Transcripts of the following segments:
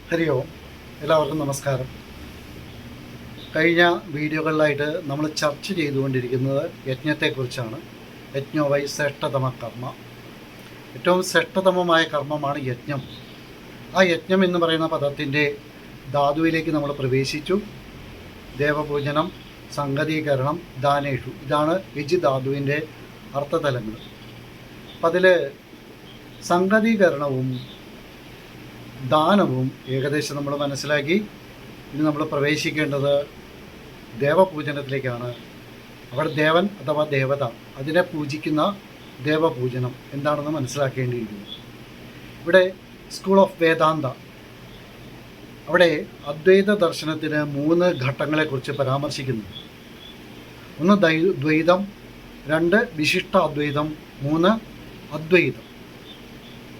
ഹരി ഓം. എല്ലാവർക്കും നമസ്കാരം. കഴിഞ്ഞ വീഡിയോകളിലായിട്ട് നമ്മൾ ചർച്ച ചെയ്തുകൊണ്ടിരിക്കുന്നത് യജ്ഞത്തെക്കുറിച്ചാണ്. യജ്ഞോവൈ ശ്രേഷ്ഠതമ കർമ്മ. ഏറ്റവും ശ്രേഷ്ഠതമമായ കർമ്മമാണ് യജ്ഞം. ആ യജ്ഞം എന്ന് പറയുന്ന പദത്തിൻ്റെ ധാതുവിലേക്ക് നമ്മൾ പ്രവേശിച്ചു. ദേവപൂജനം, സംഗതീകരണം, ദാനേഷു, ഇതാണ് യജ് ധാതുവിൻ്റെ അർത്ഥതലങ്ങൾ. അപ്പം അതിൽ സംഗതീകരണവും ദാനവും ഏകദേശം നമ്മൾ മനസ്സിലാക്കി. ഇനി നമ്മൾ പ്രവേശിക്കേണ്ടത് ദേവപൂജനത്തിലേക്കാണ്. അവിടെ ദേവൻ അഥവാ ദേവത, അതിനെ പൂജിക്കുന്ന ദേവപൂജനം എന്താണെന്ന് മനസ്സിലാക്കേണ്ടിയിരിക്കുന്നു. ഇവിടെ സ്കൂൾ ഓഫ് വേദാന്ത, അവിടെ അദ്വൈത ദർശനത്തിന് 3 ഘട്ടങ്ങളെക്കുറിച്ച് പരാമർശിക്കുന്നു. 1 ദ്വൈതം, 2 വിശിഷ്ട അദ്വൈതം, 3 അദ്വൈതം.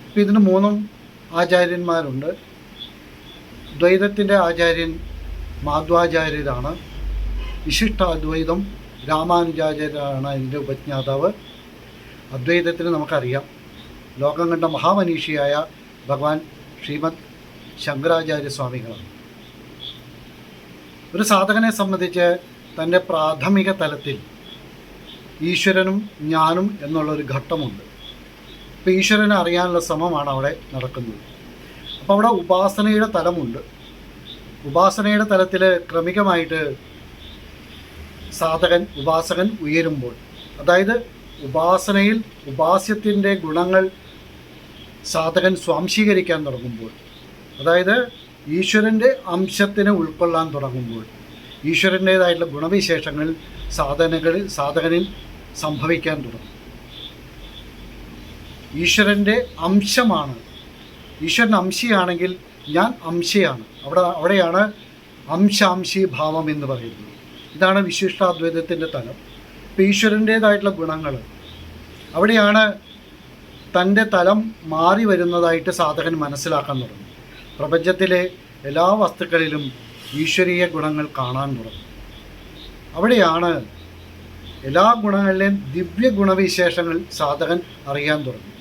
അപ്പോൾ ഇതിന് 3 ആചാര്യന്മാരുണ്ട്. ദ്വൈതത്തിൻ്റെ ആചാര്യൻ മാധ്വാചാര്യരാണ്. വിശിഷ്ടാദ്വൈതം രാമാനുജാചാര്യരാണ് അതിൻ്റെ ഉപജ്ഞാതാവ്. അദ്വൈതത്തിന് നമുക്കറിയാം, ലോകം കണ്ട മഹാമനീഷിയായ ഭഗവാൻ ശ്രീമദ് ശങ്കരാചാര്യ സ്വാമികളാണ്. ഒരു സാധകനെ സംബന്ധിച്ച് തൻ്റെ പ്രാഥമിക തലത്തിൽ ഈശ്വരനും ഞാനും എന്നുള്ളൊരു ഘട്ടമുണ്ട്. അപ്പോൾ ഈശ്വരനെ അറിയാനുള്ള ശ്രമമാണ് അവിടെ നടക്കുന്നത്. അപ്പോൾ അവിടെ ഉപാസനയുടെ തലമുണ്ട്. ഉപാസനയുടെ തലത്തിൽ ക്രമികമായിട്ട് ഉപാസകൻ ഉയരുമ്പോൾ, അതായത് ഉപാസനയിൽ ഉപാസ്യത്തിൻ്റെ ഗുണങ്ങൾ സാധകൻ സ്വാംശീകരിക്കാൻ തുടങ്ങുമ്പോൾ, അതായത് ഈശ്വരൻ്റെ അംശത്തിനെ ഉൾക്കൊള്ളാൻ തുടങ്ങുമ്പോൾ, ഈശ്വരൻ്റേതായിട്ടുള്ള ഗുണവിശേഷങ്ങൾ സാധകനിൽ സംഭവിക്കാൻ തുടങ്ങും. ഈശ്വരൻ്റെ അംശമാണ്. ഈശ്വരൻ അംശിയാണെങ്കിൽ ഞാൻ അംശയാണ്. അവിടെയാണ് അംശാംശി ഭാവം എന്ന് പറയുന്നത്. ഇതാണ് വിശിഷ്ടാദ്വൈതത്തിൻ്റെ തലം. ഇപ്പോൾ ഈശ്വരൻ്റേതായിട്ടുള്ള ഗുണങ്ങൾ, അവിടെയാണ് തൻ്റെ തലം മാറി വരുന്നതായിട്ട് സാധകൻ മനസ്സിലാക്കാൻ തുടങ്ങും. പ്രപഞ്ചത്തിലെ എല്ലാ വസ്തുക്കളിലും ഈശ്വരീയ ഗുണങ്ങൾ കാണാൻ തുടങ്ങും. അവിടെയാണ് എല്ലാ ഗുണങ്ങളിലെയും ദിവ്യ ഗുണവിശേഷങ്ങൾ സാധകൻ അറിയാൻ തുടങ്ങും.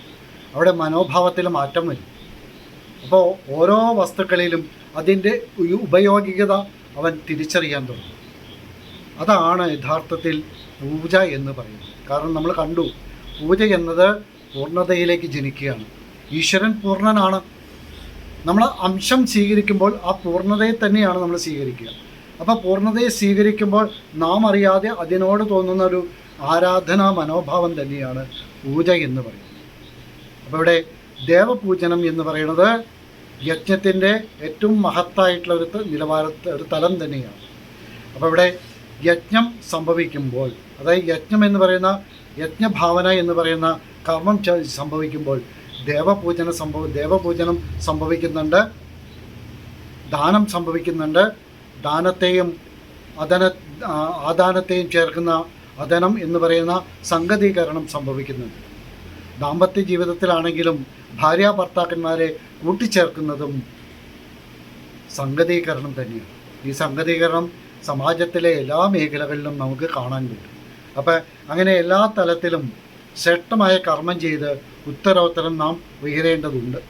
അവിടെ മനോഭാവത്തിൽ മാറ്റം വരും. അപ്പോൾ ഓരോ വസ്തുക്കളിലും അതിൻ്റെ ഉപയോഗികത അവൻ തിരിച്ചറിയാൻ തുടങ്ങും. അതാണ് യഥാർത്ഥത്തിൽ പൂജ എന്ന് പറയുന്നത്. കാരണം നമ്മൾ കണ്ടു, പൂജ എന്നത് പൂർണ്ണതയിലേക്ക് ജനിക്കുകയാണ്. ഈശ്വരൻ പൂർണ്ണനാണ്. നമ്മൾ അംശം സ്വീകരിക്കുമ്പോൾ ആ പൂർണ്ണതയെ തന്നെയാണ് നമ്മൾ സ്വീകരിക്കുക. അപ്പോൾ പൂർണ്ണതയെ സ്വീകരിക്കുമ്പോൾ നാം അറിയാതെ അതിനോട് തോന്നുന്ന ഒരു ആരാധനാ മനോഭാവം തന്നെയാണ് പൂജ എന്ന് പറയുന്നത്. അപ്പോൾ ഇവിടെ ദേവപൂജനം എന്ന് പറയുന്നത് യജ്ഞത്തിൻ്റെ ഏറ്റവും മഹത്തായിട്ടുള്ള ഒരു തലം തന്നെയാണ്. അപ്പോൾ ഇവിടെ യജ്ഞം സംഭവിക്കുമ്പോൾ, അതായത് യജ്ഞം എന്ന് പറയുന്ന യജ്ഞഭാവന എന്ന് പറയുന്ന കർമ്മം സംഭവിക്കുമ്പോൾ ദേവപൂജനം സംഭവിക്കുന്നുണ്ട്, ദാനം സംഭവിക്കുന്നുണ്ട്. ദാനത്തെയും ആദാനത്തെയും ചേർക്കുന്ന അദനം എന്ന് പറയുന്ന സംഗതീകരണം സംഭവിക്കുന്നുണ്ട്. ദാമ്പത്യ ജീവിതത്തിലാണെങ്കിലും ഭാര്യാഭർത്താക്കന്മാരെ കൂട്ടിച്ചേർക്കുന്നതും സംഗതീകരണം തന്നെയാണ്. ഈ സംഗതീകരണം സമാജത്തിലെ എല്ലാ മേഖലകളിലും നമുക്ക് കാണാൻ പറ്റും. അപ്പം അങ്ങനെ എല്ലാ തലത്തിലും ശ്രേഷ്ഠമായ കർമ്മം ചെയ്ത് ഉത്തരോത്തരം നാം ഉയരേണ്ടതുണ്ട്.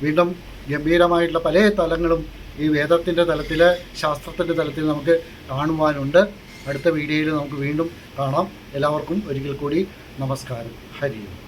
വീണ്ടും ഗംഭീരമായിട്ടുള്ള പല തലങ്ങളും ഈ വേദത്തിൻ്റെ തലത്തിൽ, ശാസ്ത്രത്തിൻ്റെ തലത്തിൽ നമുക്ക് കാണുവാനുണ്ട്. അടുത്ത വീഡിയോയിൽ നമുക്ക് വീണ്ടും കാണാം. എല്ലാവർക്കും ഒരിക്കൽ കൂടി നമസ്കാരം. ഹരി ഓം.